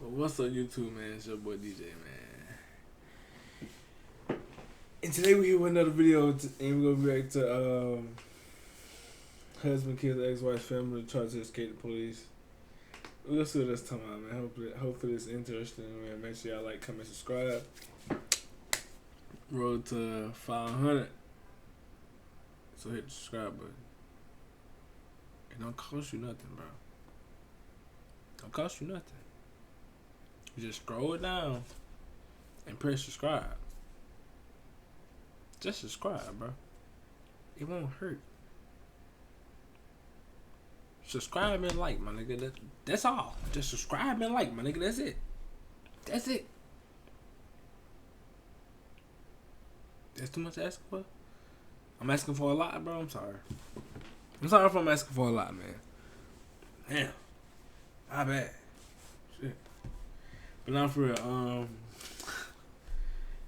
What's up, YouTube, man? It's your boy DJ, man. And today we here with another video, and we're gonna react to husband kills ex-wife's family tried to escape the police. We'll see what that's talking about, man. Hopefully it's interesting, man. Make sure y'all like, comment, subscribe. Road to 500. So hit the subscribe button. It don't cost you nothing, bro. Don't cost you nothing. You just scroll it down and press subscribe. Just subscribe, bro. It won't hurt. Subscribe and like, my nigga. That's all. Just subscribe and like, my nigga. That's it. That's it. That's too much to ask for? I'm asking for a lot, bro. I'm sorry. I'm sorry if I'm asking for a lot, man. Damn. My bad. Shit. But now for real,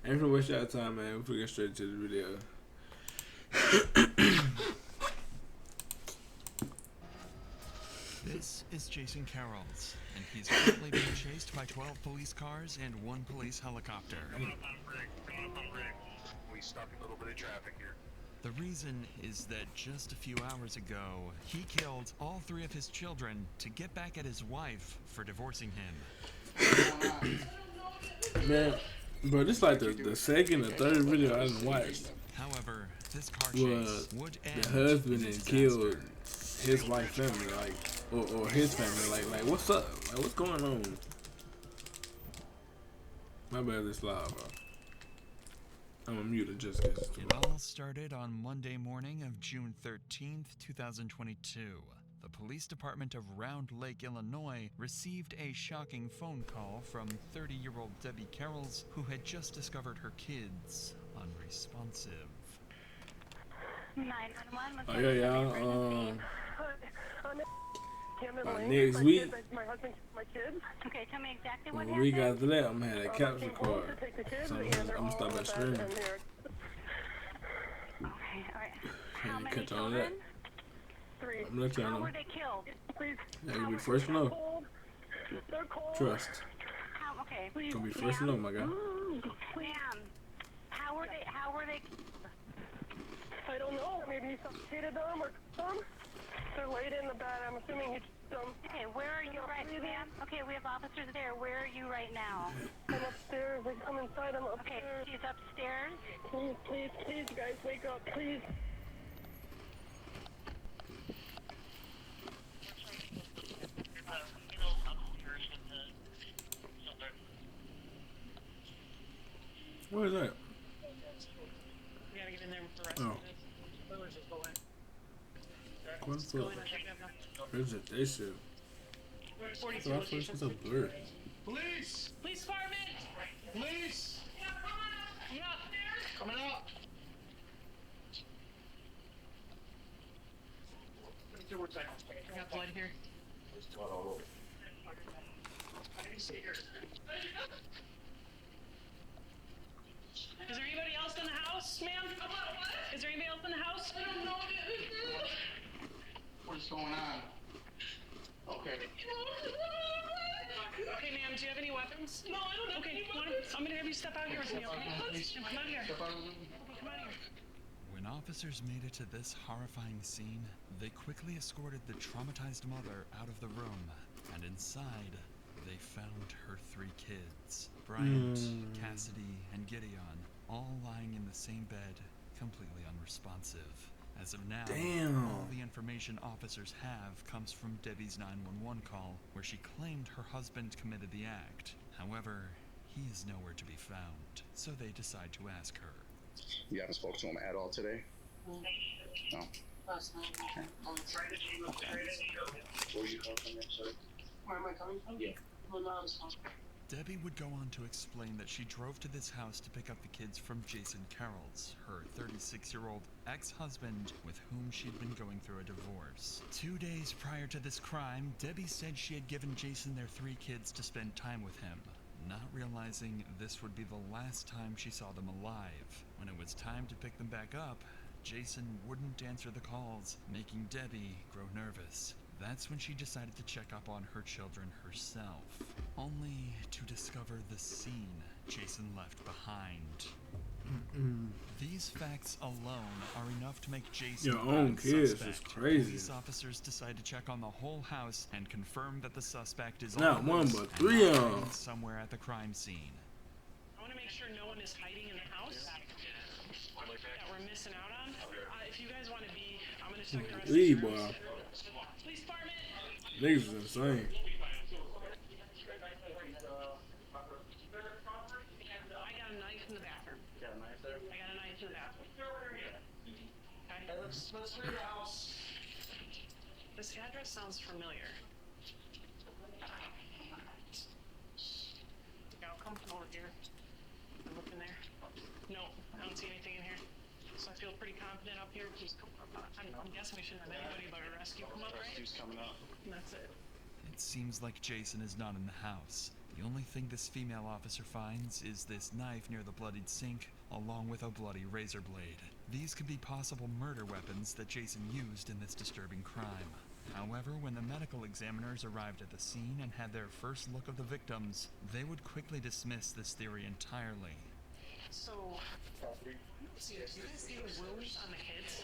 I ain't gonna waste y'all time, man. We're get straight to the video. This is Jason Carroll's, and he's currently being chased by 12 police cars and 1 police helicopter. We stopped a little bit of traffic here. The reason is that just a few hours ago, he killed all 3 of his children to get back at his wife for divorcing him. Man, bro, this is like the second or third video I didn't watch. However, this car chase would end the husband and killed his wife family, like, or his family, like what's up? Like, what's going on? My bad, this loud, bro. I'm gonna mute it just because. It all started on Monday morning of June 13th, 2022. The police department of Round Lake, Illinois, received a shocking phone call from 30-year-old Debbie Carrolls, who had just discovered her kids unresponsive. 911. Oh yeah, y'all. By next week, My husband, my kids. Okay, tell me exactly what when we got to that, I'm gonna have that capture card. So I'm gonna stop at streaming. Okay, alright. How many Catch all of that. 3. I'm gonna let y'all How know. were they killed? Please. Yeah, you'll be first to know. They're cold. Trust. How, okay, please. Gonna be first to know, my guy. Ma'am, how were they? I don't know. Maybe he suffocated them or some. They're laid in the bed. I'm assuming he took them. Okay, where are you right now, ma'am? Okay, we have officers there. Where are you right now? I'm upstairs. Like, I'm inside. I'm upstairs. Okay, she's upstairs. Please, please, please, guys, wake up, please. What is that? We gotta get in there with the rest Oh. of this. Whoever's just going. What the fuck? Where's it? They should. We're at So 42 I thought it was a blur. Police! Police fireman! Police! Coming up! Coming up! We got blood here. Is there anybody else in the house, ma'am? Is there anybody else in the house? I don't know. What's going on? Okay. Okay, ma'am, do you have any weapons? No, I don't have any weapons. I'm gonna have you step out here with me, okay? Come out here. Step out of the room. Come out here. When officers made it to this horrifying scene, they quickly escorted the traumatized mother out of the room, and inside, they found her 3 kids, Bryant, Cassidy, and Gideon, all lying in the same bed, completely unresponsive. As of now, Damn. all the information officers have comes from Debbie's 911 call, where she claimed her husband committed the act. However, he is nowhere to be found, so they decide to ask her. You haven't spoken to him at all today? No. Last night. Where are you coming from, sir? Where am I coming from? Yeah. Well, no, it's not. Debbie would go on to explain that she drove to this house to pick up the kids from Jason Carroll's, her 36-year-old ex-husband with whom she'd been going through a divorce. 2 days prior to this crime, Debbie said she had given Jason their 3 kids to spend time with him, not realizing this would be the last time she saw them alive. When it was time to pick them back up, Jason wouldn't answer the calls, making Debbie grow nervous. That's when she decided to check up on her children herself, only to discover the scene Jason left behind. These facts alone are enough to make Jason Your own kids is suspect. crazy. Police officers decide to check on the whole house and confirm that the suspect is Not on the one, loose but and 3 of hiding them. somewhere at the crime scene. I want to make sure no one is hiding in the house that we're missing out on. If you guys want to be, I'm going to check the rest of the Leave, rooms. boy. Police department. Niggas is insane. I got a knife in the bathroom. You got a knife there? I got a knife in the bathroom. Okay. Hey, let's leave the house. This address sounds familiar. Yeah, I'll come from over here. I'm looking there. No, I don't see anything in here. So I feel pretty confident up here. I'm guessing we shouldn't have anybody but a rescue come up, right? Rescue's coming up. And that's it. It seems like Jason is not in the house. The only thing this female officer finds is this knife near the bloodied sink, along with a bloody razor blade. These could be possible murder weapons that Jason used in this disturbing crime. However, when the medical examiners arrived at the scene and had their first look of the victims, they would quickly dismiss this theory entirely. So, do you guys see the wounds on the kids?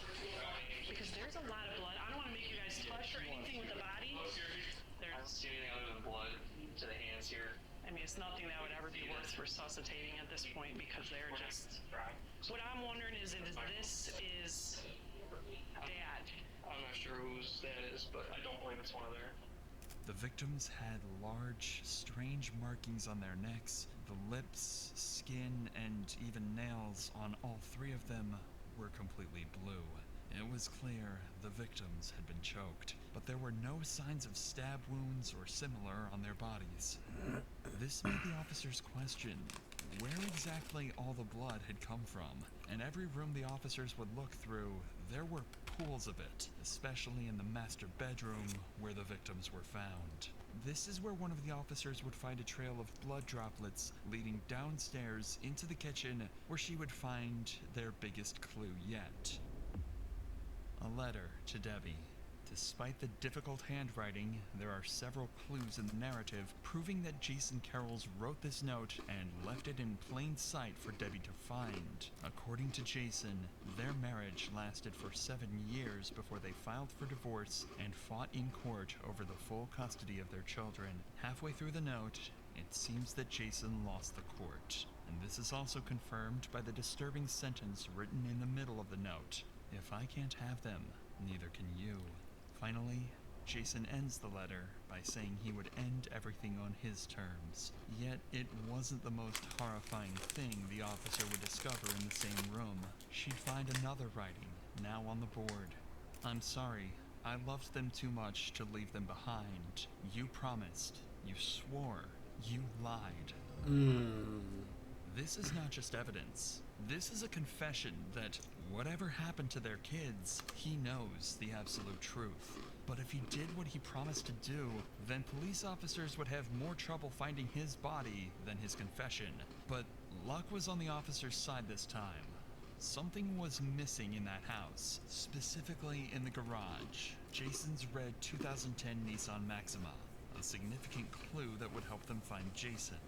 Because there's a lot of blood. I don't want to make you guys touch or anything with the body. I don't see anything other than blood to the hands here. I mean, it's nothing that would ever be worth resuscitating at this point because they're just. What I'm wondering is if this is Dad. I'm not sure whose that is, but I don't believe it's one of their. The victims had large, strange markings on their necks. The lips, skin, and even nails on all 3 of them were completely blue. It was clear the victims had been choked, but there were no signs of stab wounds or similar on their bodies. This made the officers question where exactly all the blood had come from. In every room the officers would look through, there were pools of it, especially in the master bedroom where the victims were found. This is where one of the officers would find a trail of blood droplets leading downstairs into the kitchen, where she would find their biggest clue yet. A letter to Debbie. Despite the difficult handwriting, there are several clues in the narrative proving that Jason Carrolls wrote this note and left it in plain sight for Debbie to find. According to Jason, their marriage lasted for 7 years before they filed for divorce and fought in court over the full custody of their children. Halfway through the note, it seems that Jason lost the court. And this is also confirmed by the disturbing sentence written in the middle of the note. If I can't have them, neither can you. Finally, Jason ends the letter by saying he would end everything on his terms. Yet it wasn't the most horrifying thing the officer would discover in the same room. She'd find another writing, now on the board. I'm sorry, I loved them too much to leave them behind. You promised, you swore, you lied. This is not just evidence. This is a confession that whatever happened to their kids, he knows the absolute truth. But if he did what he promised to do, then police officers would have more trouble finding his body than his confession. But luck was on the officer's side this time. Something was missing in that house, specifically in the garage. Jason's red 2010 Nissan Maxima, a significant clue that would help them find Jason.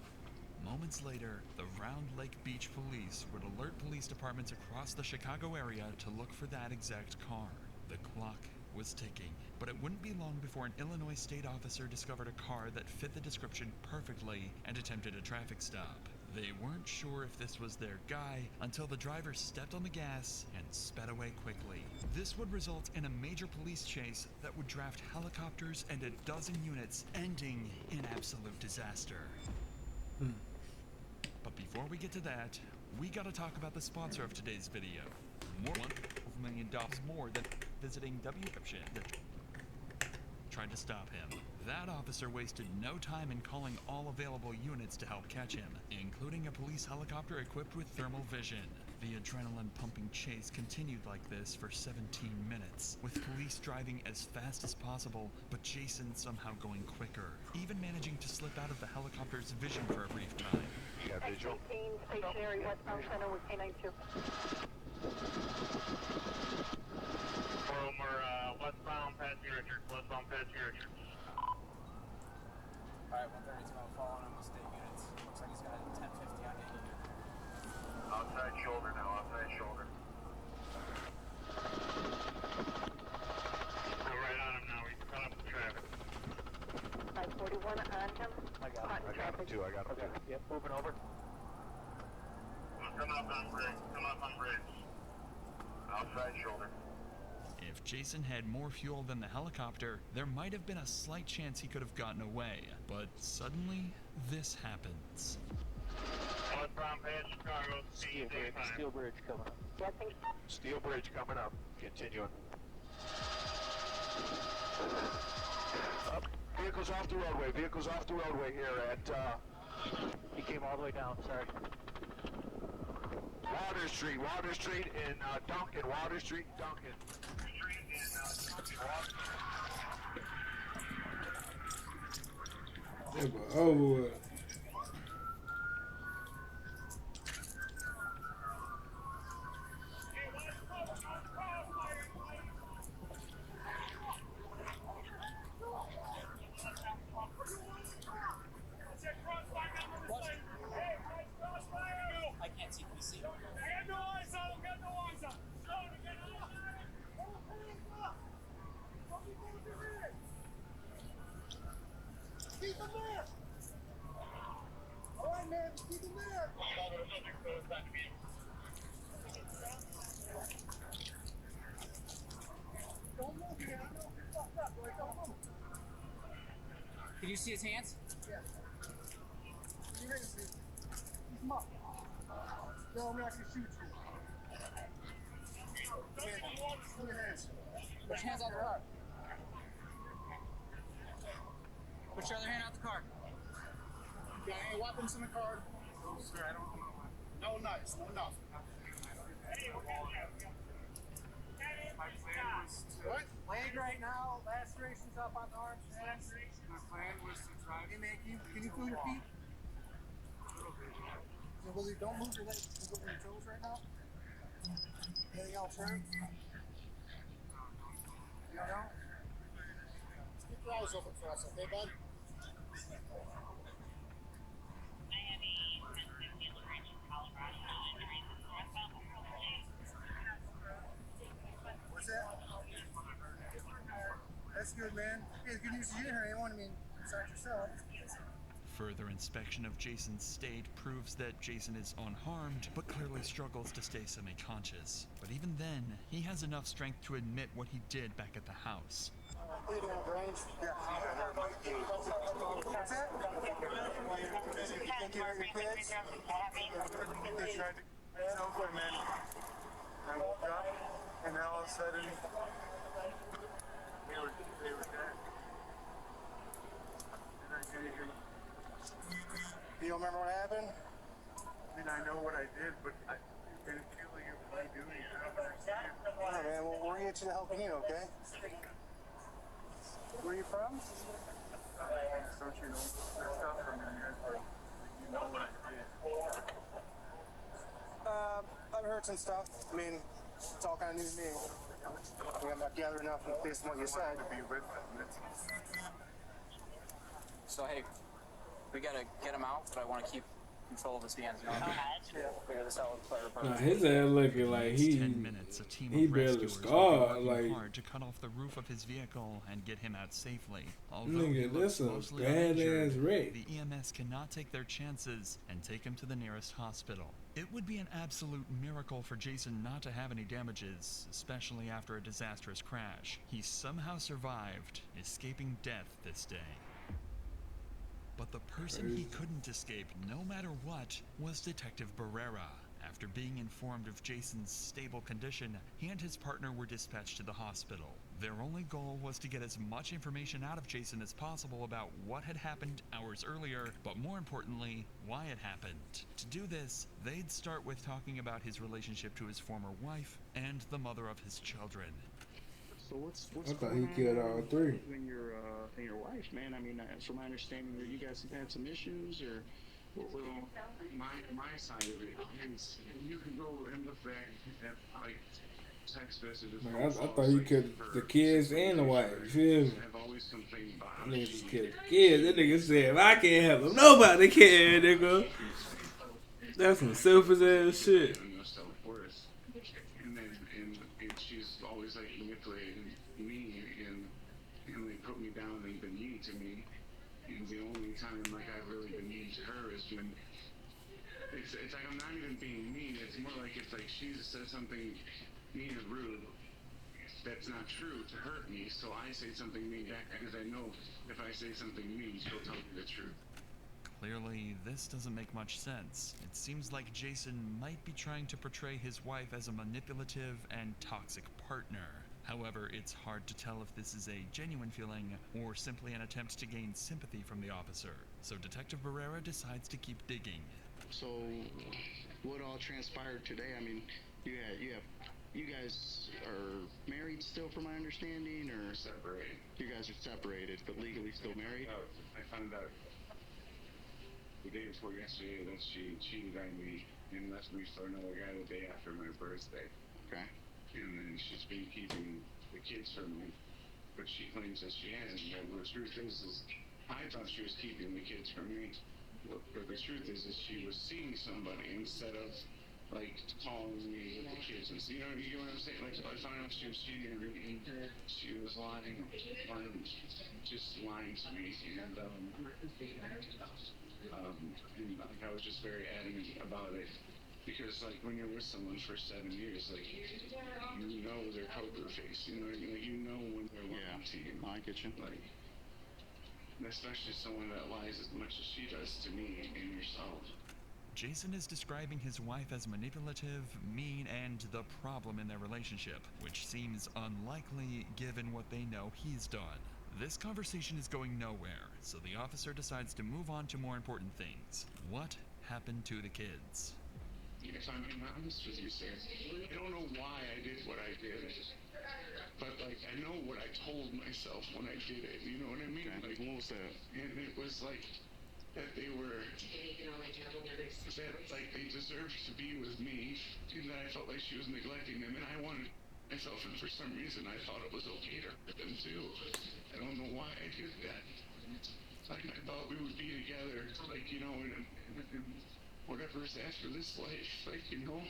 Moments later, the Round Lake Beach police would alert police departments across the Chicago area to look for that exact car. The clock was ticking, but it wouldn't be long before an Illinois state officer discovered a car that fit the description perfectly and attempted a traffic stop. They weren't sure if this was their guy until the driver stepped on the gas and sped away quickly. This would result in a major police chase that would draft helicopters and a dozen units, ending in absolute disaster. But before we get to that, we gotta talk about the sponsor of today's video. More than $1 million more than visiting W-Option that tried to stop him. That officer wasted no time in calling all available units to help catch him, including a police helicopter equipped with thermal vision. The adrenaline-pumping chase continued like this for 17 minutes, with police driving as fast as possible, but Jason somehow going quicker, even managing to slip out of the helicopter's vision for a brief time. Yeah, visual. Stationary westbound center with K92. We're Westbound past Richard. Westbound past Richard. Alright, 132, I'm following him with state units. Looks like he's got a 1050 on 80. Outside shoulder now, outside shoulder. Go right on him now, he's caught up in traffic. 541 on him. I got him too, I got him too. Yep, moving over. Come up on bridge, come up on bridge. Outside shoulder. If Jason had more fuel than the helicopter, there might have been a slight chance he could have gotten away. But suddenly, this happens. Westbound past Chicago, Steel bridge coming up. Steel bridge coming up. Continuing. Vehicles off the roadway. Vehicles off the roadway here at, He came all the way down, sorry. Water Street and, Duncan. Water Street, Duncan. Yeah, but over with. I can't see. Can you see? Keep them there! Alright, man, keep them there! Don't move, man. I know you're fucked up, boy. Don't move. Can you see his hands? Yeah. You ready to see? Keep them up. Tell me I can shoot you. Come here. Put your hands. Put your hands on the car. Put your other hand out the car. You got any weapons in the car? No, sir, I don't. No knives, no nothing. What? Leg right now, lacerations up on the arms. Hands. My plan was to drive. Hey man, can you feel your feet? So, Willie, don't move your legs. Can you go your toes right now? Anything else, right? You don't know? Keep your eyes open for us, okay, bud? What's that? That's good, man. Hey, it's good news to you here. Anyone, I mean, besides yourself. Further inspection of Jason's state proves that Jason is unharmed, but clearly struggles to stay semi-conscious. But even then, he has enough strength to admit what he did back at the house. What are you doing, Grange? Yeah. What's that? You think you hurt your kids? They tried to... It's no good, man. I woke up, and then all of a sudden, they were dead. And I couldn't hear you. You don't remember what happened? I mean, I know what I did, but I didn't feel like it was my doing. I don't understand. All right, man. Well, we're going to get you the help you need, okay? Where are you from? Don't you know? They're tough from here, but you know what I did. I've heard some stuff. I mean, it's all kind of new to me. I mean, I'm not gathering enough based on what you said. To be with them. So, hey, we gotta get him out, but I want to keep control of his hands. You know? Figure this out with player Nah, purpose. his ass looking like Next he 10 minutes, a team he of barely rescuers scarred, will be working like- hard to cut off the roof of his vehicle and get him out safely. Although Nigga, he looks this a mostly badass uninjured, wreck. the EMS cannot take their chances and take him to the nearest hospital. It would be an absolute miracle for Jason not to have any damages, especially after a disastrous crash. He somehow survived, escaping death this day. But the person he couldn't escape, no matter what, was Detective Barrera. After being informed of Jason's stable condition, he and his partner were dispatched to the hospital. Their only goal was to get as much information out of Jason as possible about what had happened hours earlier, but more importantly, why it happened. To do this, they'd start with talking about his relationship to his former wife and the mother of his children. So what's I thought going he killed on all three. you and your wife, man? I mean, from my understanding, you guys have had some issues, or Well, my side of it is, you can go and look back at like text messages. Man, I thought he killed the kids and the wife. You feel me? I've always complained about how Niggas just she killed the kids. That nigga said, if I can't help him, nobody can, nigga. That's some selfish ass shit. self-worth. And then and she's always like manipulating me and they put me down and been mean to me. And the only time like I've really been mean to her is when it's like I'm not even being mean. It's more like if like she said something mean or rude that's not true to hurt me, so I say something mean back because I know if I say something mean, she'll tell me the truth. Clearly, this doesn't make much sense. It seems like Jason might be trying to portray his wife as a manipulative and toxic partner. However, it's hard to tell if this is a genuine feeling or simply an attempt to gain sympathy from the officer. So Detective Barrera decides to keep digging. So, what all transpired today? I mean, you guys are married still, from my understanding, or separated? You guys are separated, but legally still married. I found out the day before yesterday that she cheated on me and left me for another guy the day after my birthday. Okay. And then she's been keeping the kids from me, but she claims that she hasn't. But the truth is I thought she was keeping the kids from me. But the truth is she was seeing somebody instead of like calling me with the kids. And you know what I'm saying? Like I found out she was cheating and she was lying, just lying to me. And like I was just very adamant about it. Because like when you're with someone for 7 years, like you know their poker face, you know when they're lying to you. I get you. Like, especially someone that lies as much as she does to me and yourself. Jason is describing his wife as manipulative, mean, and the problem in their relationship, which seems unlikely given what they know he's done. This conversation is going nowhere, so the officer decides to move on to more important things. What happened to the kids? If I'm being honest with you, sir, I don't know why I did what I did. But, like, I know what I told myself when I did it, you know what I mean? Okay. Like, what was that? And it was, like, that they were, that, like, they deserved to be with me, and that I felt like she was neglecting them, and I wanted myself, and for some reason, I thought it was okay to hurt them, too. I don't know why I did that. Like, I thought we would be together, like, you know, and whatever's after this life, like, you know,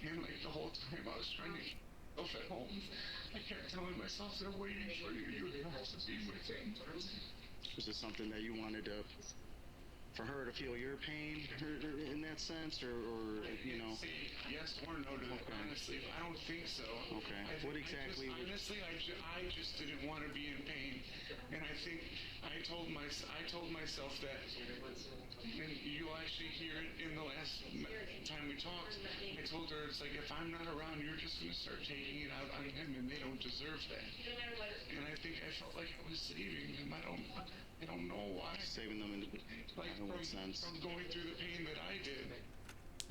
and, like, the whole time I was trying to at home. I kept telling myself they're waiting for you. You have to be with them. Was this something that you wanted to, for her to feel your pain in that sense, or you know? Yes or no to that. Okay. Honestly, I don't think so. Okay. What exactly? I just didn't want to be in pain, and I think I told myself that. And you'll actually hear it in the last time we talked. I told her, it's like, if I'm not around, you're just going to start taking it out on him, and they don't deserve that. And I think I felt like I was saving them. I don't know why. Saving them in what sense? From going through the pain that I did.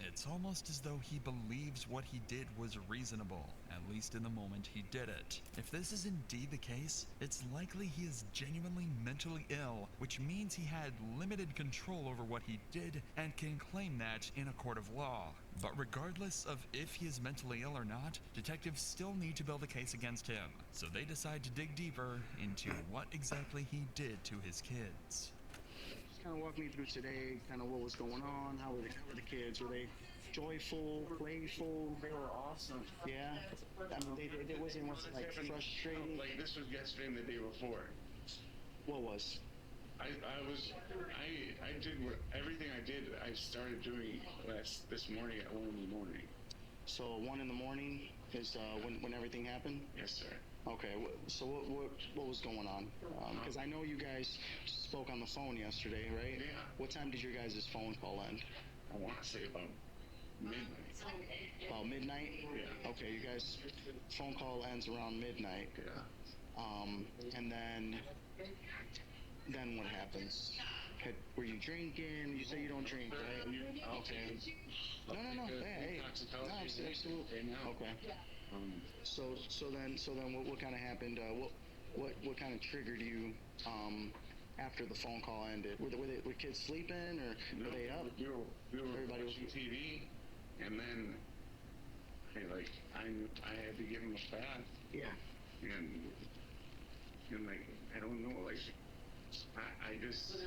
It's almost as though he believes what he did was reasonable, at least in the moment he did it. If this is indeed the case, it's likely he is genuinely mentally ill, which means he had limited control over what he did and can claim that in a court of law. But regardless of if he is mentally ill or not, detectives still need to build a case against him, so they decide to dig deeper into what exactly he did to his kids. Kind of walk me through today, kind of what was going on, how were the kids, were they joyful, playful? They were awesome. Yeah? I mean, they wasn't like frustrating? Like this was yesterday and the day before. What was? I did everything I did, I started doing this morning at 1 in the morning. So 1 in the morning is when everything happened? Yes, sir. Okay, so what was going on? Because I know you guys spoke on the phone yesterday, right? Yeah. What time did your guys' phone call end? I want to say about midnight. About midnight? Yeah. Okay, you guys' phone call ends around midnight. Yeah. And then what happens? Were you drinking? You say you don't drink, right? Okay. No. Hey. No, absolutely. Okay. So then what kind of happened? What kind of triggered you after the phone call ended? Were kids sleeping or were they up? Everybody was watching TV, and then I had to give him a bath. Yeah. And like, I don't know, like, I just,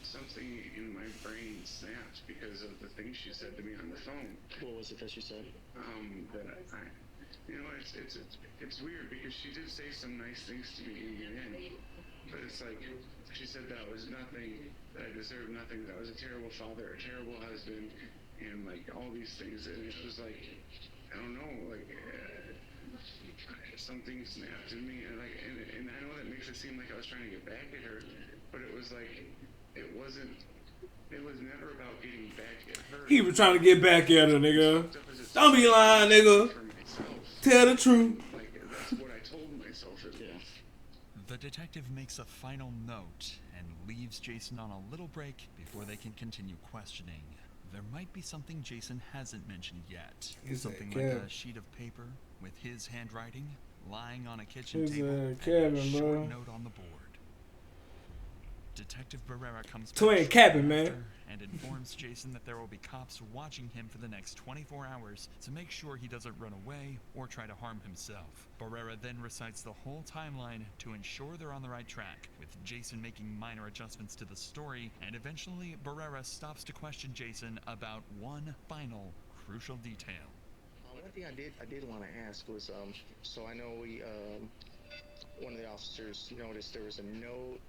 something in my brain snapped because of the things she said to me on the phone. What was it that she said? That I you know, it's weird because she did say some nice things to me in the end, but it's like, she said that I was nothing, that I deserved nothing, that I was a terrible father, a terrible husband, and like all these things, and it was like, I don't know, like, something snapped in me, and like, and I know that makes it seem like I was trying to get back at her, but it was like, it was never about getting back at her. He was trying to get back at her, nigga. Don't be lying, nigga. Tell the truth. Like, that's what I told myself. Yeah. The detective makes a final note and leaves Jason on a little break before they can continue questioning. There might be something Jason hasn't mentioned yet. Something like a sheet of paper with his handwriting lying on a kitchen table and a short note on the board. Detective Barrera comes back and informs Jason that there will be cops watching him for the next 24 hours to make sure he doesn't run away or try to harm himself. Barrera then recites the whole timeline to ensure they're on the right track, with Jason making minor adjustments to the story, and eventually Barrera stops to question Jason about one final crucial detail. One thing I did want to ask was, so I know one of the officers noticed there was a note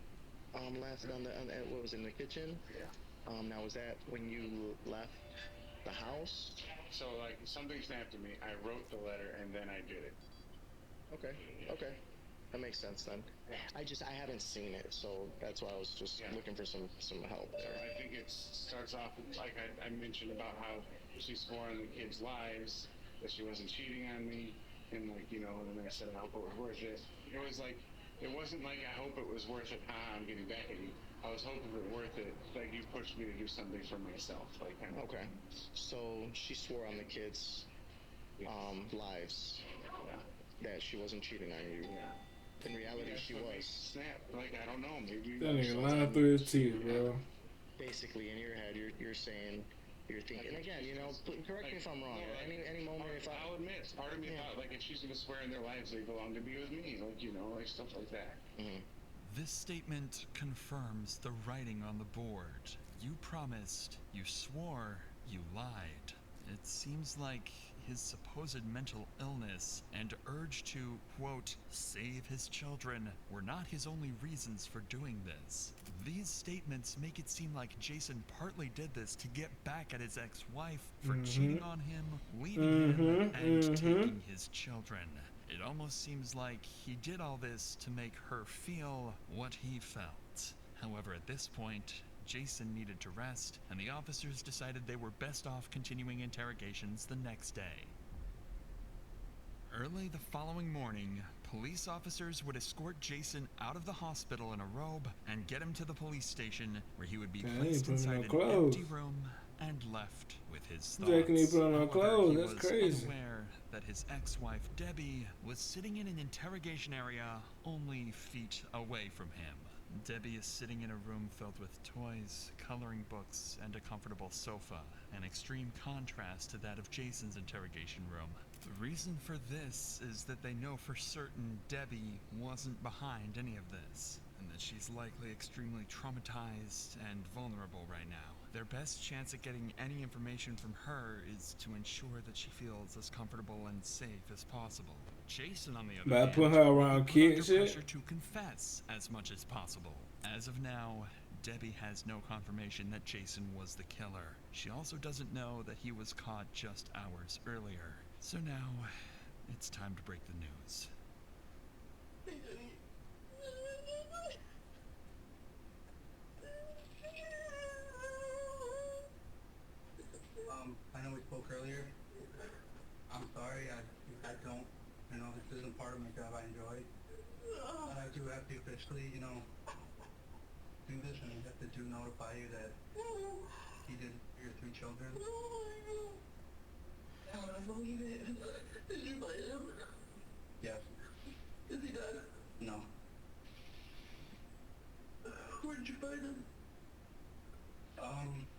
left on what was in the kitchen. Yeah. Now was that when you left the house? So like, something snapped at me, I wrote the letter, and then I did it. Okay. That makes sense then. I haven't seen it, so that's why I was just looking for some help there. I think it starts off like I mentioned about how she swore on the kids' lives that she wasn't cheating on me, and like, you know, and then I said I hope it was worth it. It was like, it wasn't like I hope it was worth it, I'm getting back at you. I was hoping it was worth it, like you pushed me to do something for myself, like kind of. Okay. So she swore on the kids' lives that she wasn't cheating on you. Yeah. In reality, she was. Snap, like, I don't know, maybe. That nigga lying through his teeth, bro. Basically, in your head, you're saying, you're thinking, again, you know, correct me if I'm wrong. Any moment, I'll admit, part of me thought, like, if she's gonna swear in their lives, they belong to be with me, like, you know, like stuff like that. Mm-hmm. This statement confirms the writing on the board. You promised, you swore, you lied. It seems like his supposed mental illness and urge to, quote, save his children were not his only reasons for doing this. These statements make it seem like Jason partly did this to get back at his ex-wife for cheating on him, leaving him, and taking his children. It almost seems like he did all this to make her feel what he felt. However, at this point, Jason needed to rest, and the officers decided they were best off continuing interrogations the next day. Early the following morning, police officers would escort Jason out of the hospital in a robe and get him to the police station, where he would be placed inside an empty room and left with his thoughts. Jake ain't put on no clothes. That's crazy. He was unaware that his ex-wife Debbie was sitting in an interrogation area only feet away from him. Debbie is sitting in a room filled with toys, coloring books, and a comfortable sofa, an extreme contrast to that of Jason's interrogation room. The reason for this is that they know for certain Debbie wasn't behind any of this, and that she's likely extremely traumatized and vulnerable right now. Their best chance at getting any information from her is to ensure that she feels as comfortable and safe as possible. Jason, on the other hand, put her around kids, pressure to confess as much as possible. As of now, Debbie has no confirmation that Jason was the killer. She also doesn't know that he was caught just hours earlier. So now, it's time to break the news. I know we spoke earlier. I'm sorry, I don't, you know, this isn't part of my job I enjoy. But I do have to officially, you know, do this, and I have to notify you that he did your 3 children. How would I believe it? Did you find him? Yes. Is he dead? No. Where did you find him?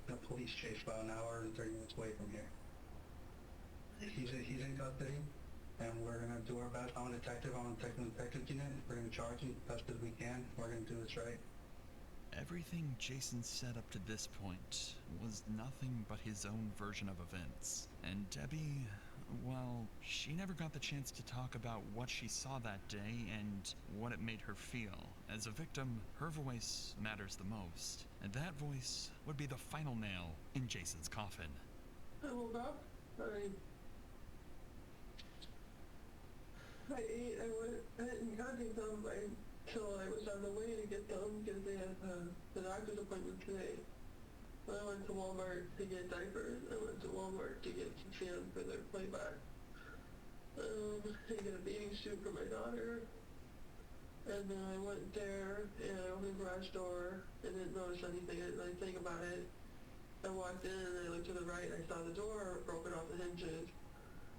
The police chase about an hour and 30 minutes away from here. he's in custody, and we're gonna do our best. I'm a detective. I'm a detective unit. We're gonna charge him as best as we can. We're gonna do this right. Everything Jason said up to this point was nothing but his own version of events. And Debbie, well, she never got the chance to talk about what she saw that day and what it made her feel. As a victim, her voice matters the most, and that voice would be the final nail in Jason's coffin. I woke up, I ate, I didn't contact them until I was on the way to get them because they had the doctor's appointment today. But I went to Walmart to get diapers. I went to Walmart to get some sand for their playback. I get a bathing suit for my daughter. And then I went there and I opened the garage door and didn't notice anything. I didn't really think about it. I walked in and I looked to the right and I saw the door broken off the hinges.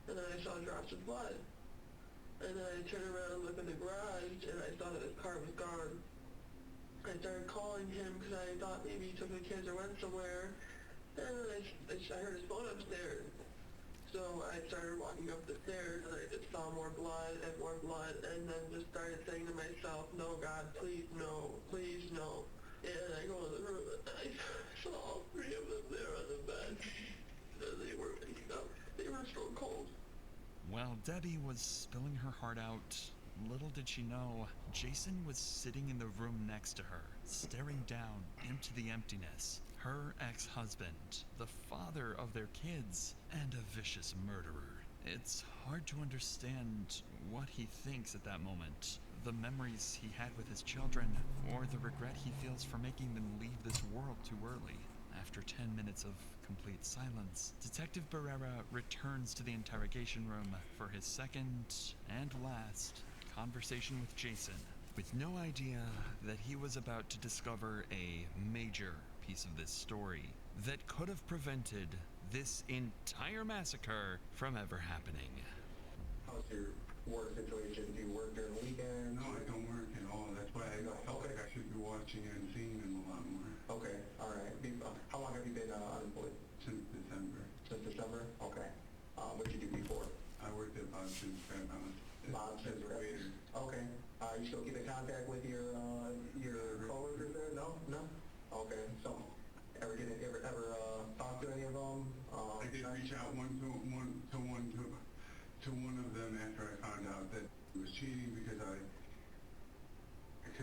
And then I saw drops of blood. And then I turned around and looked in the garage and I saw that his car was gone. I started calling him because I thought maybe he took the kids or went somewhere. And then I heard his phone upstairs. So I started walking up the stairs and I just saw more blood and then just started saying to myself, no God, please no, please no. And I go in the room and I saw all three of them there on the bed. And they were waking up. They were so cold. While Debbie was spilling her heart out, little did she know, Jason was sitting in the room next to her, staring down into the emptiness. Her ex-husband, the father of their kids, and a vicious murderer. It's hard to understand what he thinks at that moment. The memories he had with his children, or the regret he feels for making them leave this world too early. After 10 minutes of complete silence, Detective Barrera returns to the interrogation room for his second and last conversation with Jason, with no idea that he was about to discover a major piece of this story that could have prevented this entire massacre from ever happening. How's your work situation? Do you work during the weekend? No, I don't work at all. That's why I felt like I should be watching and seeing them a lot more. Okay, alright. How long have you been unemployed? Since December. Since December? Okay. What did you do before? I worked at Bob's Crab House. Bob's as a waiter. Okay. You still keep in contact with your coworkers there? No? No? Okay. So, ever talk to any of them? I did reach out to one of them after I found out that he was cheating because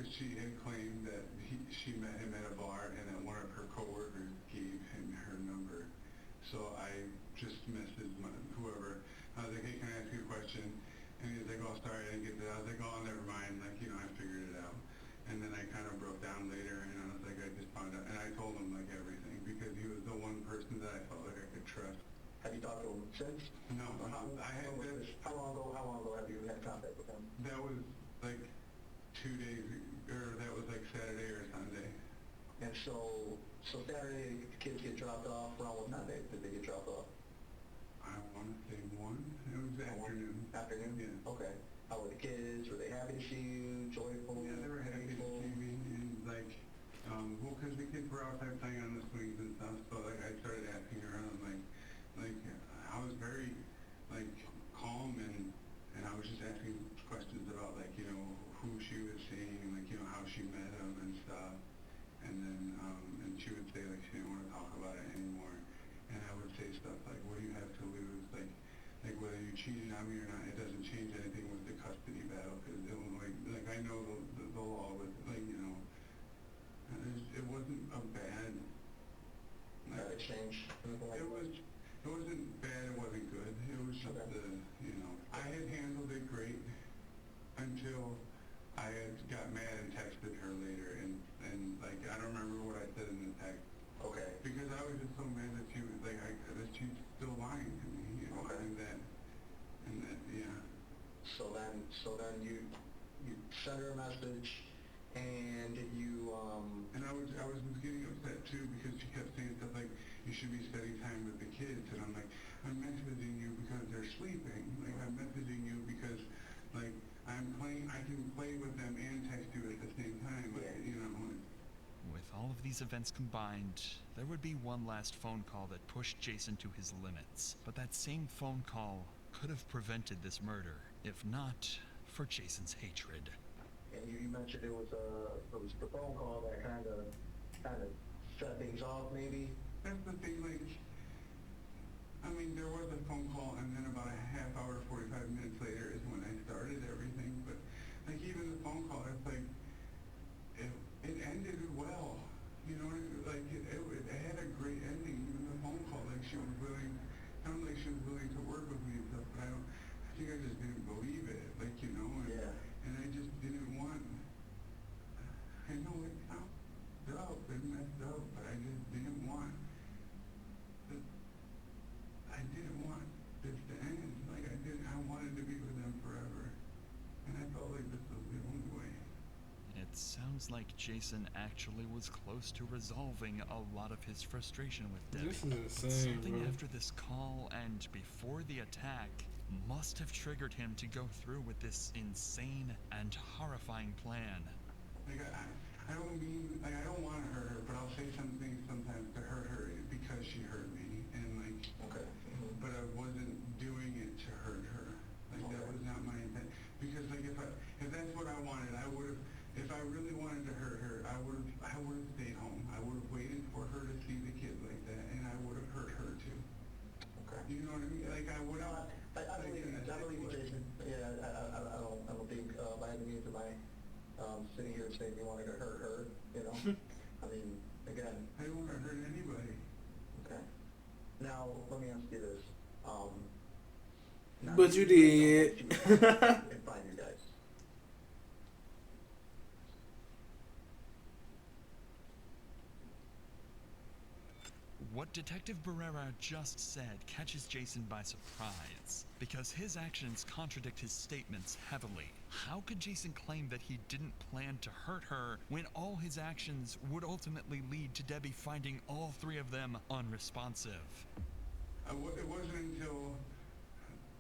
she had claimed that she met him at a bar and that one of her coworkers gave him her number. So I just messaged whoever. I was like, hey, can I ask you a question? And he was like, oh, sorry, I didn't get that. I was like, oh, never mind. Like, I figured it out. And then I kind of broke down later, and I was like, I just found out. And I told him, like, everything, because he was the one person that I felt like I could trust. Have you talked to him since? No, How long ago have you had contact with him? that was, like, 2 days, or that was, like, Saturday or Sunday. And so Saturday, the kids get dropped off. Around what time did they get dropped off? I want to say 1. It was afternoon. Afternoon? Yeah. Okay. How were the kids? Were they happy to see you? Joyful? Yeah, they were happy to see me, and, like, well, because the kids were outside playing on the swings and stuff, so, like, I started asking her, and I'm like, I was very, like, calm, and I was just asking questions about, like, who she was seeing, and, like, how she met him and stuff, and then, and she would say, like, she didn't want to talk about it anymore, and I would say stuff like, what do you have to lose, like whether you cheated on me or not, it doesn't change anything with the custody battle, because Illinois, like, I know the law was, like, it wasn't a bad, like, exchange? It wasn't bad, it wasn't good, it was just I had handled it great until I had got mad and texted her later, and like, I don't remember what I said in the text. Okay. Because I was just so mad that she was, like, that she's still lying to me, Okay. and that, yeah. So then you sent her a message, and you, And I was getting upset too, because she kept saying stuff like, you should be spending time with the kids, and I'm like, I'm messaging you because they're sleeping, like, I'm messaging you because, like, I can play with them and text you at the same time, like, Yeah. With all of these events combined, there would be one last phone call that pushed Jason to his limits. But that same phone call could have prevented this murder, if not for Jason's hatred. And you mentioned it was the phone call that kind of set things off, maybe. That's the thing, like, I mean, there was a phone call, and then about a half hour, 45 minutes later is when I started everything. But like, even the phone call, it's like it ended well. You know, like it had a great ending. Even the phone call, like she was willing, sounded like she was willing to work with me and stuff. But I think I just didn't believe it. Like, you know, and I just didn't want. I know it sounds up and messed up, but I just didn't want. I didn't want this to end. Like, I wanted to be with them forever. And I felt like this was the only way. It sounds like Jason actually was close to resolving a lot of his frustration with Debbie. This is But insane, something bro. after this call and before the attack must have triggered him to go through with this insane and horrifying plan. Like, I don't mean, like, I don't want to hurt her, but I'll say some things sometimes to hurt her because she hurt me. And, like, Okay. but I wasn't doing it to hurt her. Like, that was not my intent. Because, like, if that's what I wanted, I would have, if I really wanted to hurt her, I would have stayed home. I would have waited for her to see the kid like that, and I would have hurt her too. Okay. You know what I mean? Like, I would have. I believe you, Jason. Yeah, I don't think by any means am I sitting here saying you wanted to hurt her. You know, I mean, again. I don't want to hurt anybody. Okay. Now let me ask you this. But you did. And find you guys. What Detective Barrera just said catches Jason by surprise, because his actions contradict his statements heavily. How could Jason claim that he didn't plan to hurt her when all his actions would ultimately lead to Debbie finding all three of them unresponsive? It wasn't until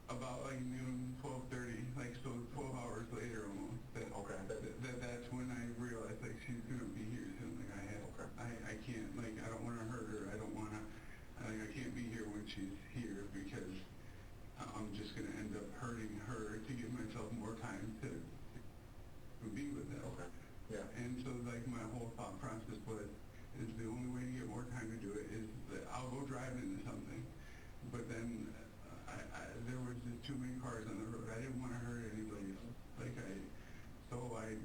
about like noon, 12:30, like so 12 hours later almost, that's when I realized like she's gonna be here soon. Like I can't, like I don't want to hurt her. I don't want to, like I can't be here when she's here because I'm just gonna end up hurting her to give myself more time to be with them. Okay. Yeah. And so like my whole thought process was, is the only way to get more time to do it is that I'll go drive into something, but then there was just too many cars on the road. I didn't want to hurt anybody. So I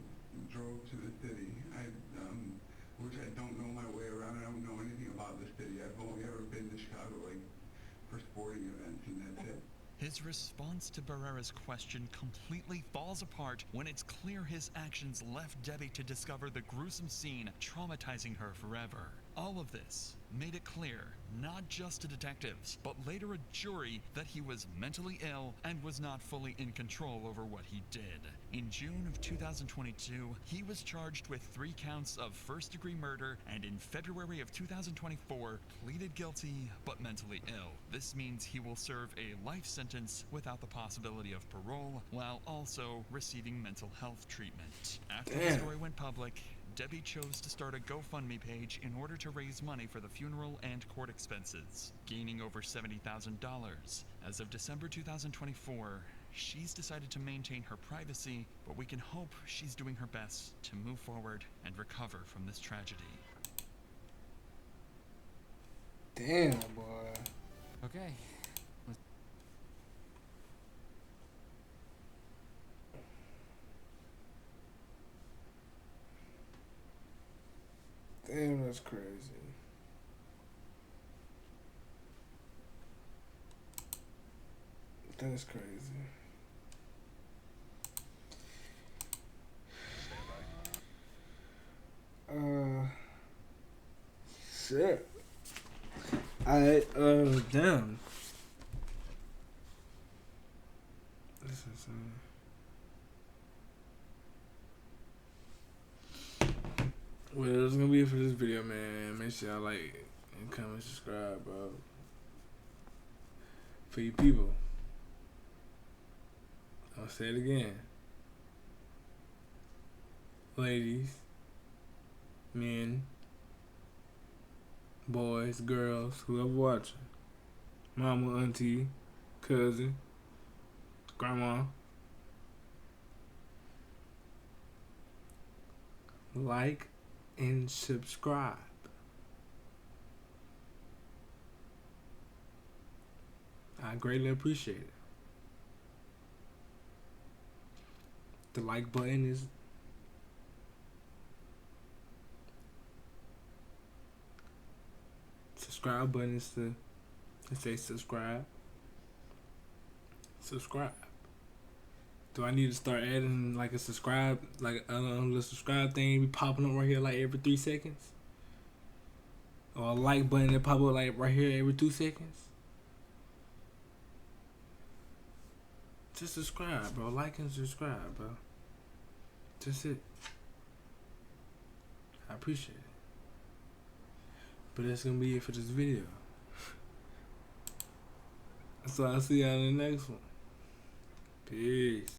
drove to the city. Which I don't know my way around. I don't know anything about the city. I've only ever been to Chicago like for sporting events, and that's it. His response to Barrera's question completely falls apart when it's clear his actions left Debbie to discover the gruesome scene, traumatizing her forever. All of this made it clear, not just to detectives, but later a jury, that he was mentally ill and was not fully in control over what he did. In June of 2022, he was charged with 3 counts of first-degree murder, and in February of 2024, pleaded guilty but mentally ill. This means he will serve a life sentence without the possibility of parole, while also receiving mental health treatment. After the story went public, Debbie chose to start a GoFundMe page in order to raise money for the funeral and court expenses, gaining over $70,000. As of December 2024, she's decided to maintain her privacy, but we can hope she's doing her best to move forward and recover from this tragedy. Damn, boy. Okay. Damn, that's crazy. That's crazy. Shit. Damn. This is insane. Well, that's gonna be it for this video, man. Make sure y'all like and comment, subscribe, bro. For you people. I'll say it again. Ladies, men, boys, girls, whoever watching, mama, auntie, cousin, grandma, like and subscribe. I greatly appreciate it. The like button is subscribe button is to say subscribe. Subscribe. Do I need to start adding like a subscribe, like a little subscribe thing be popping up right here like every 3 seconds? Or a like button that pop up like right here every 2 seconds? Just subscribe, bro. Like and subscribe, bro. Just it. I appreciate it. But that's gonna be it for this video. So I'll see y'all in the next one. Peace.